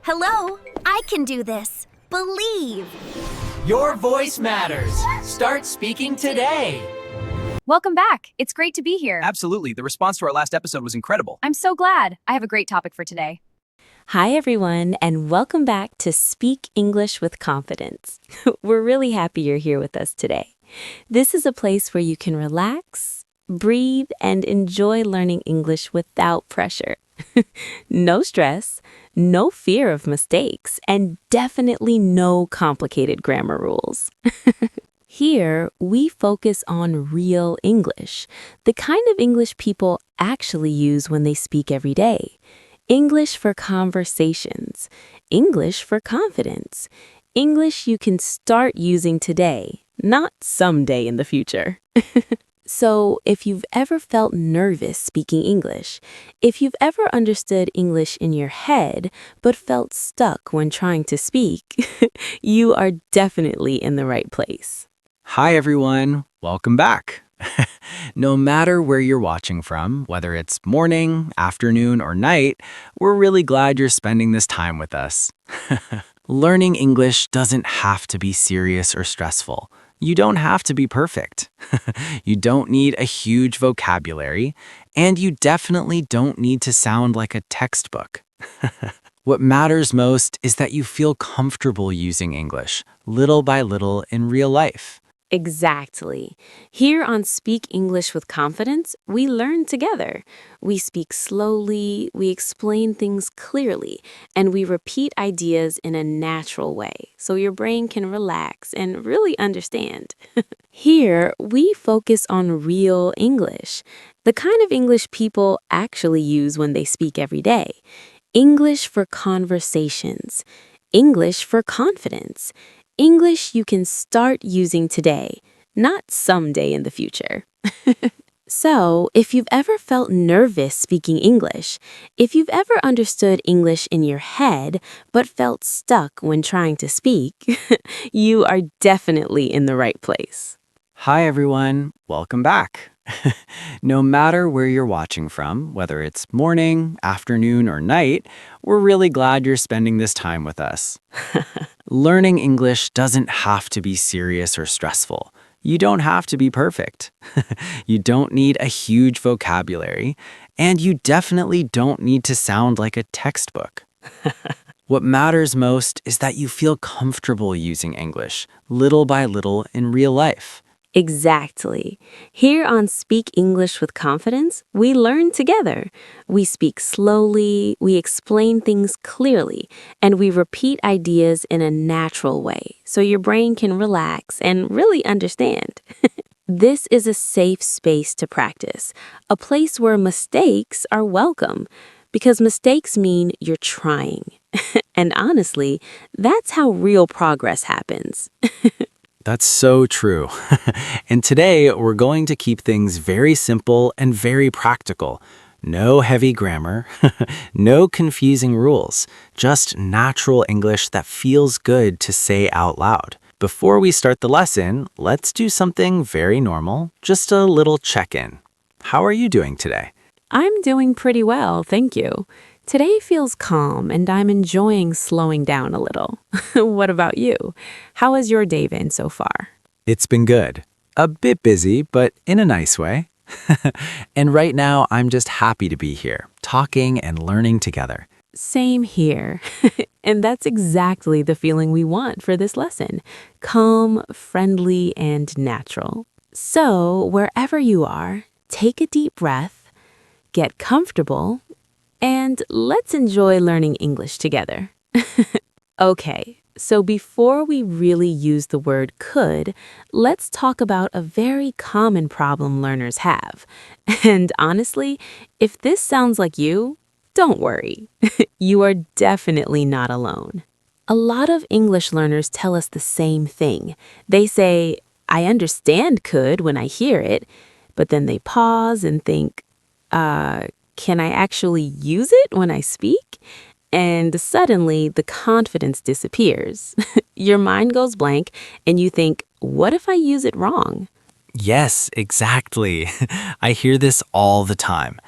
Hello, I can do this. Believe. Your voice matters. Start speaking today. Welcome back. It's great to be here. Absolutely. The response to our last episode was incredible. I'm so glad. I have a great topic for today. Hi, everyone, and welcome back to Speak English with Confidence. We're really happy you're here with us today. This is a place where you can relax, breathe, and enjoy learning English without pressure. No stress, no fear of mistakes, and definitely no complicated grammar rules. Here, we focus on real English, the kind of English people actually use when they speak every day. English for conversations, English for confidence, English you can start using today, not someday in the future. So, if you've ever felt nervous speaking English, if you've ever understood English in your head but felt stuck when trying to speak, you are definitely in the right place. Hi, everyone. Welcome back. No matter where you're watching from, whether it's morning, afternoon, or night, we're really glad you're spending this time with us. Learning English doesn't have to be serious or stressful. You don't have to be perfect. You don't need a huge vocabulary, and you definitely don't need to sound like a textbook. What matters most is that you feel comfortable using English, little by little in real life. Exactly. Here on Speak English with Confidence, we learn together. We speak slowly, we explain things clearly, and we repeat ideas in a natural way so your brain can relax and really understand. Here, we focus on real English, the kind of English people actually use when they speak every day. English for conversations, English for confidence, English you can start using today, not someday in the future. So, if you've ever felt nervous speaking English, if you've ever understood English in your head but felt stuck when trying to speak, you are definitely in the right place. Hi, everyone. Welcome back. No matter where you're watching from, whether it's morning, afternoon, or night, we're really glad you're spending this time with us. Learning English doesn't have to be serious or stressful. You don't have to be perfect. You don't need a huge vocabulary, and you definitely don't need to sound like a textbook. What matters most is that you feel comfortable using English, little by little in real life. Exactly. Here on Speak English with Confidence, we learn together. We speak slowly, we explain things clearly, and we repeat ideas in a natural way so your brain can relax and really understand. This is a safe space to practice, a place where mistakes are welcome, because mistakes mean you're trying. And honestly, that's how real progress happens. That's so true. And today, we're going to keep things very simple and very practical. No heavy grammar, no confusing rules, just natural English that feels good to say out loud. Before we start the lesson, let's do something very normal, just a little check-in. How are you doing today? I'm doing pretty well, thank you. Today feels calm and I'm enjoying slowing down a little. What about you? How has your day been so far? It's been good. A bit busy, but in a nice way. And right now, I'm just happy to be here, talking and learning together. Same here. And that's exactly the feeling we want for this lesson. Calm, friendly, and natural. So, wherever you are, take a deep breath, get comfortable, and let's enjoy learning English together. Okay, so before we really use the word could, let's talk about a very common problem learners have. And honestly, if this sounds like you, don't worry. You are definitely not alone. A lot of English learners tell us the same thing. They say, I understand could when I hear it, but then they pause and think, can I actually use it when I speak? And suddenly, the confidence disappears. Your mind goes blank, and you think, what if I use it wrong? Yes, exactly. I hear this all the time.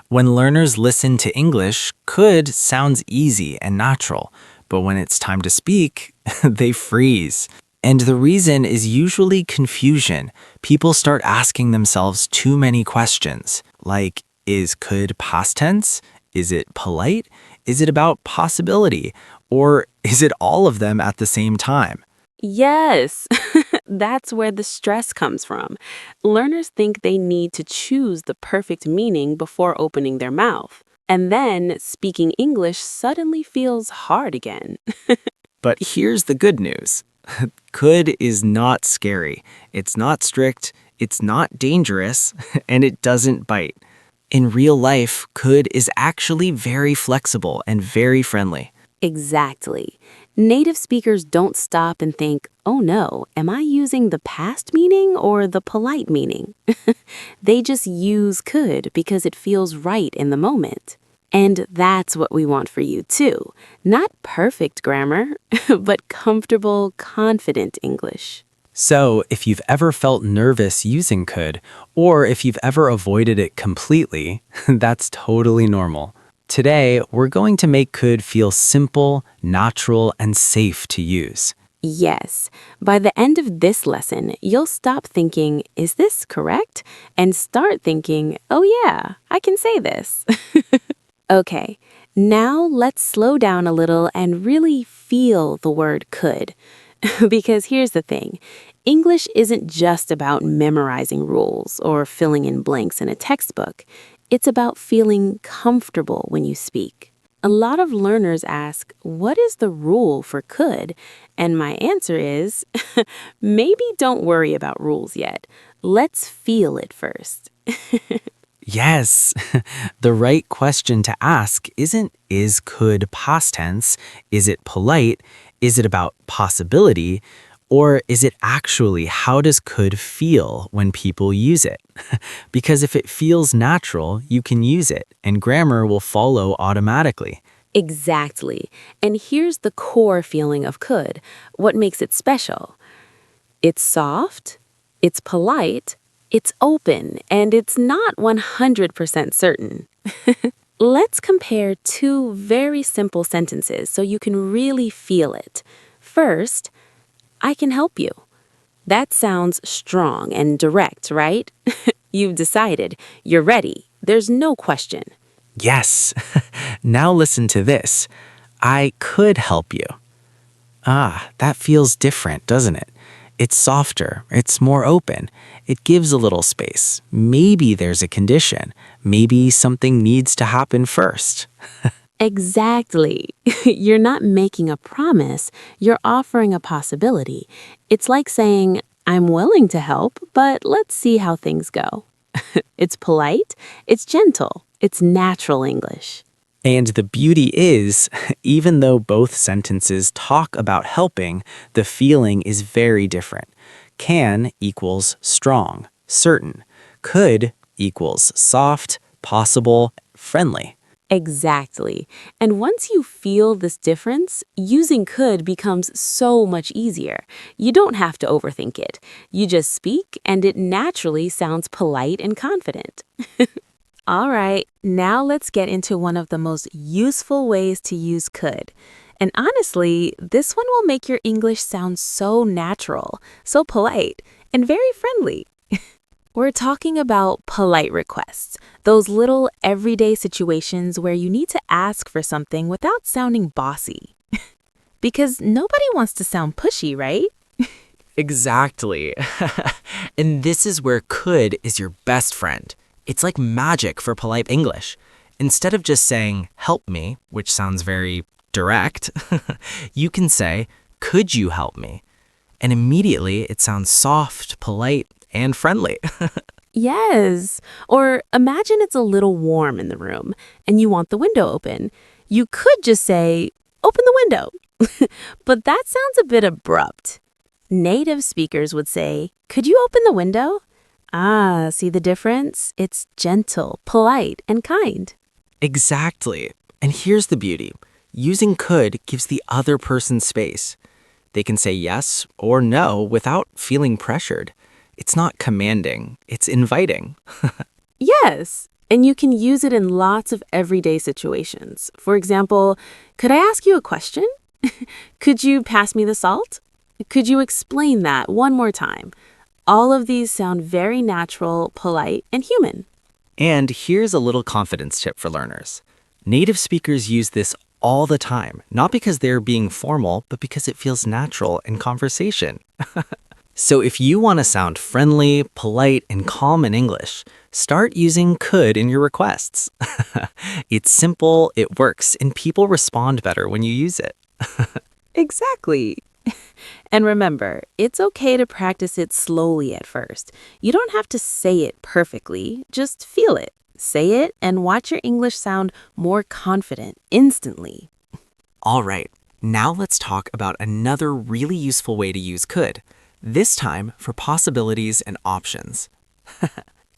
When learners listen to English, could sounds easy and natural, but when it's time to speak, they freeze. And the reason is usually confusion. People start asking themselves too many questions, like, is could past tense? Is it polite? Is it about possibility? Or is it all of them at the same time? Yes, that's where the stress comes from. Learners think they need to choose the perfect meaning before opening their mouth. And then speaking English suddenly feels hard again. But here's the good news. Could is not scary. It's not strict. It's not dangerous. And it doesn't bite. In real life, could is actually very flexible and very friendly. Exactly. Native speakers don't stop and think, oh no, am I using the past meaning or the polite meaning? They just use could because it feels right in the moment. And that's what we want for you too. Not perfect grammar, but comfortable, confident English. So, if you've ever felt nervous using could, or if you've ever avoided it completely, that's totally normal. Today, we're going to make could feel simple, natural, and safe to use. Yes, by the end of this lesson, you'll stop thinking, is this correct? And start thinking, oh yeah, I can say this. Okay, now let's slow down a little and really feel the word could. Because here's the thing, English isn't just about memorizing rules or filling in blanks in a textbook. It's about feeling comfortable when you speak. A lot of learners ask, what is the rule for could? And my answer is, maybe don't worry about rules yet. Let's feel it first. Yes, the right question to ask isn't is could past tense, is it polite, is it about possibility, or is it actually how does could feel when people use it? Because if it feels natural, you can use it and grammar will follow automatically. Exactly. And here's the core feeling of could, what makes it special. It's soft, it's polite, it's open, and it's not 100% certain. Let's compare two very simple sentences so you can really feel it. First, I can help you. That sounds strong and direct, right? You've decided. You're ready. There's no question. Yes, now listen to this. I could help you. Ah, that feels different, doesn't it? It's softer, it's more open, it gives a little space. Maybe there's a condition, maybe something needs to happen first. Exactly. You're not making a promise, you're offering a possibility. It's like saying, I'm willing to help, but let's see how things go. It's polite, it's gentle, it's natural English. And the beauty is, even though both sentences talk about helping, the feeling is very different. Can equals strong, certain. Could equals soft, possible, friendly. Exactly. And once you feel this difference, using could becomes so much easier. You don't have to overthink it. You just speak, and it naturally sounds polite and confident. All right, now let's get into one of the most useful ways to use could. And honestly, this one will make your English sound so natural, so polite, and very friendly. We're talking about polite requests, those little everyday situations where you need to ask for something without sounding bossy. Because nobody wants to sound pushy, right? Exactly. And this is where could is your best friend. It's like magic for polite English. Instead of just saying, help me, which sounds very direct, you can say, could you help me? And immediately it sounds soft, polite, and friendly. Yes. Or imagine it's a little warm in the room and you want the window open. You could just say, open the window. But that sounds a bit abrupt. Native speakers would say, could you open the window? Ah, see the difference? It's gentle, polite, and kind. Exactly. And here's the beauty. Using could gives the other person space. They can say yes or no without feeling pressured. It's not commanding, it's inviting. Yes, and you can use it in lots of everyday situations. For example, could I ask you a question? Could you pass me the salt? Could you explain that one more time? All of these sound very natural, polite, and human. And here's a little confidence tip for learners. Native speakers use this all the time, not because they're being formal, but because it feels natural in conversation. So if you want to sound friendly, polite, and calm in English, start using could in your requests. It's simple, it works, and people respond better when you use it. Exactly. And remember, it's okay to practice it slowly at first. You don't have to say it perfectly, just feel it. Say it and watch your English sound more confident instantly. All right, now let's talk about another really useful way to use could, this time for possibilities and options.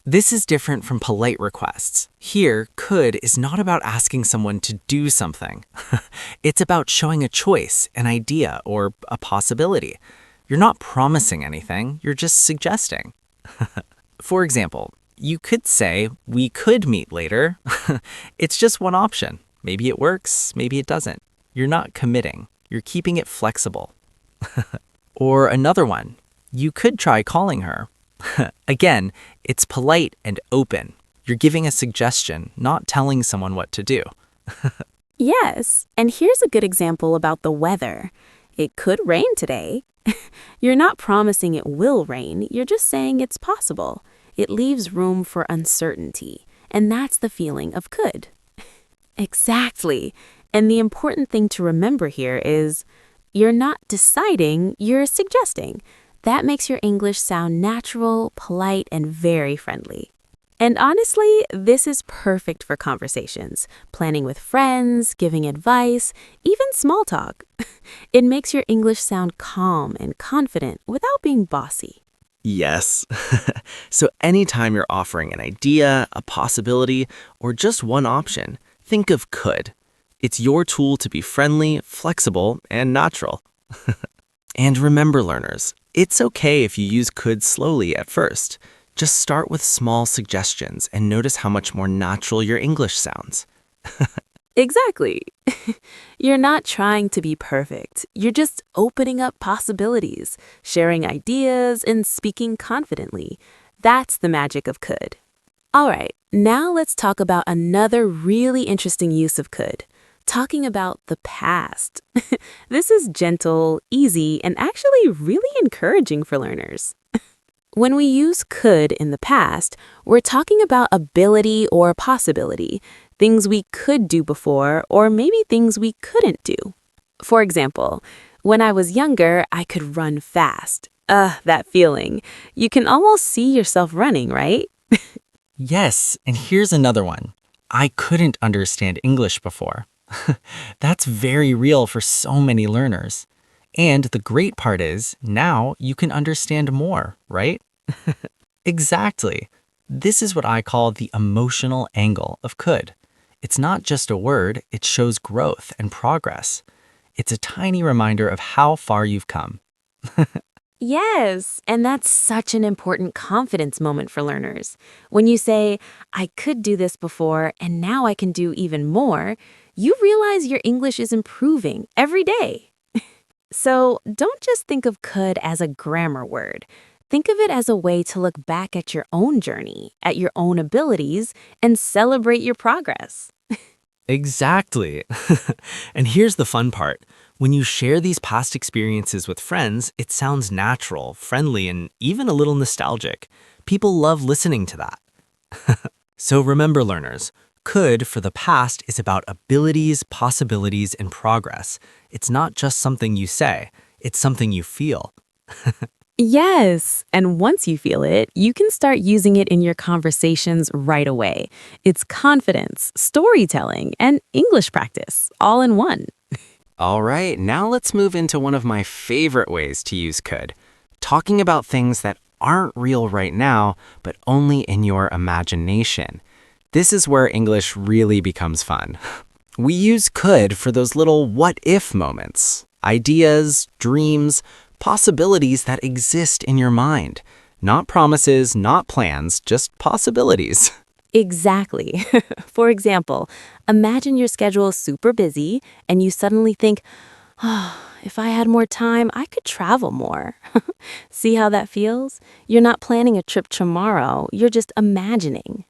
This is different from polite requests. Here, could is not about asking someone to do something. It's about showing a choice, an idea, or a possibility. You're not promising anything, you're just suggesting. For example, you could say, we could meet later. It's just one option. Maybe it works, maybe it doesn't. You're not committing, you're keeping it flexible. Or another one, you could try calling her. Again, it's polite and open. You're giving a suggestion, not telling someone what to do. Yes, and here's a good example about the weather. It could rain today. You're not promising it will rain, you're just saying it's possible. It leaves room for uncertainty, and that's the feeling of could. Exactly. And the important thing to remember here is you're not deciding, you're suggesting. That makes your English sound natural, polite, and very friendly. And honestly, this is perfect for conversations, planning with friends, giving advice, even small talk. It makes your English sound calm and confident without being bossy. Yes. So anytime you're offering an idea, a possibility, or just one option, think of could. It's your tool to be friendly, flexible, and natural. And remember, learners, it's okay if you use could slowly at first. Just start with small suggestions and notice how much more natural your English sounds. Exactly. You're not trying to be perfect. You're just opening up possibilities, sharing ideas, and speaking confidently. That's the magic of could. All right, now let's talk about another really interesting use of could. Talking about the past. This is gentle, easy, and actually really encouraging for learners. When we use could in the past, we're talking about ability or possibility, things we could do before, or maybe things we couldn't do. For example, when I was younger, I could run fast. That feeling. You can almost see yourself running, right? Yes, and here's another one. I couldn't understand English before. That's very real for so many learners. And the great part is, now you can understand more, right? Exactly. This is what I call the emotional angle of could. It's not just a word, it shows growth and progress. It's a tiny reminder of how far you've come. Yes, and that's such an important confidence moment for learners. When you say, I could do this before, and now I can do even more, you realize your English is improving every day. So don't just think of could as a grammar word. Think of it as a way to look back at your own journey, at your own abilities, and celebrate your progress. Exactly. And here's the fun part. When you share these past experiences with friends, it sounds natural, friendly, and even a little nostalgic. People love listening to that. So remember, learners, could for the past is about abilities, possibilities, and progress. It's not just something you say, it's something you feel. Yes, and once you feel it, you can start using it in your conversations right away. It's confidence, storytelling, and English practice, all in one. All right, now let's move into one of my favorite ways to use could. Talking about things that aren't real right now, but only in your imagination. This is where English really becomes fun. We use could for those little what-if moments. Ideas, dreams, possibilities that exist in your mind. Not promises, not plans, just possibilities. Exactly. For example, imagine your schedule is super busy and you suddenly think, If I had more time, I could travel more. See how that feels? You're not planning a trip tomorrow, you're just imagining.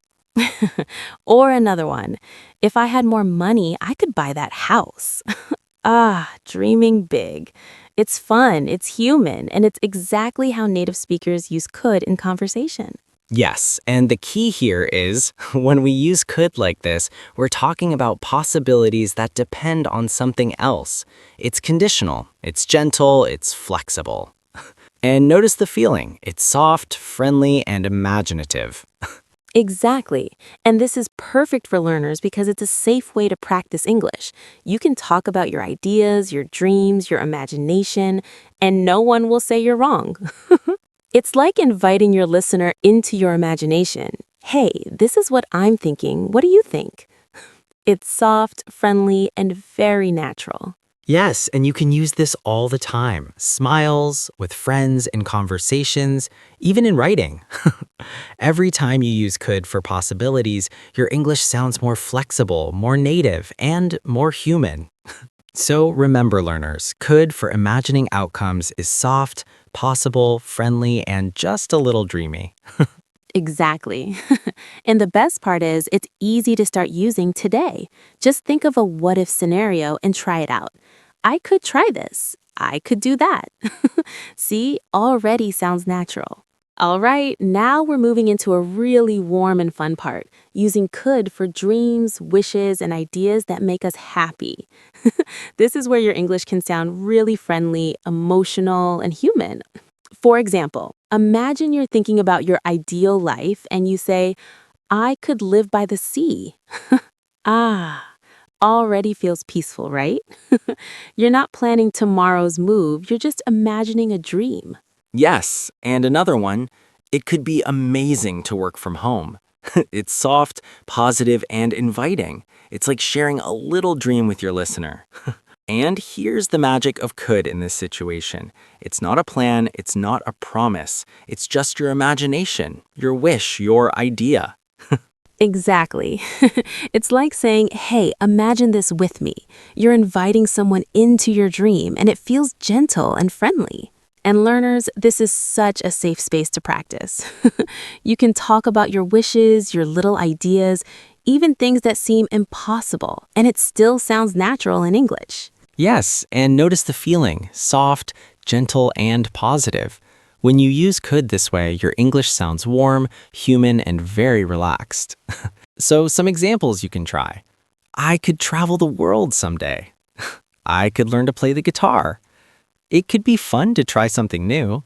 Or another one. If I had more money, I could buy that house. Dreaming big. It's fun, it's human, and it's exactly how native speakers use could in conversation. Yes, and the key here is when we use could like this, we're talking about possibilities that depend on something else. It's conditional, it's gentle, it's flexible. And notice the feeling. It's soft, friendly, and imaginative. Exactly. And this is perfect for learners because it's a safe way to practice English. You can talk about your ideas, your dreams, your imagination, and no one will say you're wrong. It's like inviting your listener into your imagination. Hey, this is what I'm thinking. What do you think? It's soft, friendly, and very natural. Yes, and you can use this all the time. Smiles, with friends, in conversations, even in writing. Every time you use could for possibilities, your English sounds more flexible, more native, and more human. So remember, learners, could for imagining outcomes is soft, possible, friendly, and just a little dreamy. Exactly. And the best part is it's easy to start using today. Just think of a what if scenario and try it out. I could try this. I could do that. See, already sounds natural. All right, now we're moving into a really warm and fun part, using could for dreams, wishes, and ideas that make us happy. This is where your English can sound really friendly, emotional, and human. For example, imagine you're thinking about your ideal life and you say, I could live by the sea. Ah, already feels peaceful, right? You're not planning tomorrow's move, you're just imagining a dream. Yes, and another one, it could be amazing to work from home. It's soft, positive, and inviting. It's like sharing a little dream with your listener. And here's the magic of could in this situation. It's not a plan, it's not a promise. It's just your imagination, your wish, your idea. Exactly. It's like saying, hey, imagine this with me. You're inviting someone into your dream, and it feels gentle and friendly. And learners, this is such a safe space to practice. You can talk about your wishes, your little ideas, even things that seem impossible, and it still sounds natural in English. Yes, and notice the feeling, soft, gentle, and positive. When you use could this way, your English sounds warm, human, and very relaxed. So some examples you can try. I could travel the world someday. I could learn to play the guitar. It could be fun to try something new.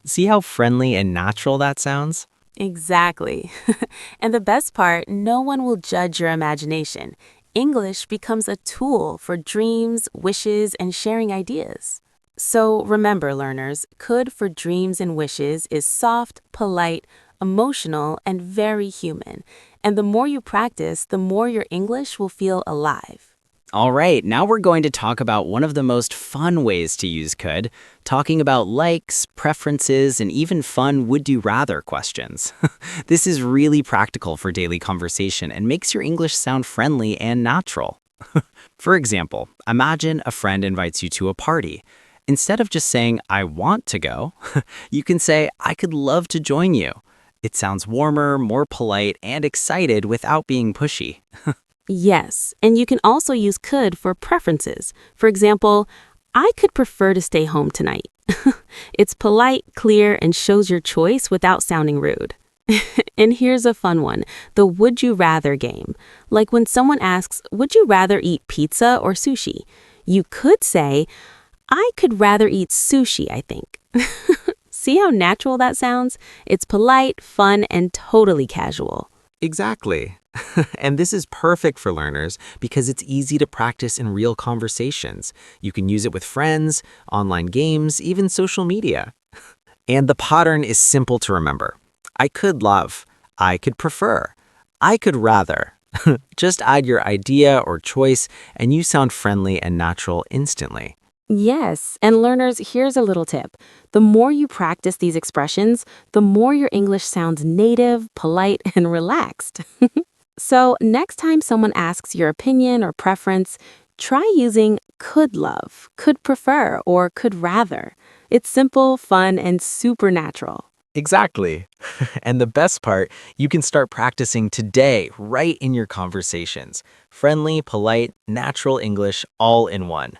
See how friendly and natural that sounds? Exactly. And the best part, no one will judge your imagination. English becomes a tool for dreams, wishes, and sharing ideas. So remember, learners, could for dreams and wishes is soft, polite, emotional, and very human. And the more you practice, the more your English will feel alive. All right, now we're going to talk about one of the most fun ways to use could, talking about likes, preferences, and even fun would-you-rather questions. This is really practical for daily conversation and makes your English sound friendly and natural. For example, imagine a friend invites you to a party. Instead of just saying, I want to go, you can say, I could love to join you. It sounds warmer, more polite, and excited without being pushy. Yes, and you can also use could for preferences. For example, I could prefer to stay home tonight. It's polite, clear, and shows your choice without sounding rude. And here's a fun one, the would you rather game. Like when someone asks, would you rather eat pizza or sushi? You could say, I could rather eat sushi, I think. See how natural that sounds? It's polite, fun, and totally casual. Exactly. And this is perfect for learners because it's easy to practice in real conversations. You can use it with friends, online games, even social media. And the pattern is simple to remember. I could love. I could prefer. I could rather. Just add your idea or choice and you sound friendly and natural instantly. Yes, and learners, here's a little tip. The more you practice these expressions, the more your English sounds native, polite, and relaxed. So next time someone asks your opinion or preference, try using could love, could prefer, or could rather. It's simple, fun, and super natural. Exactly. And the best part, you can start practicing today, right in your conversations. Friendly, polite, natural English, all in one.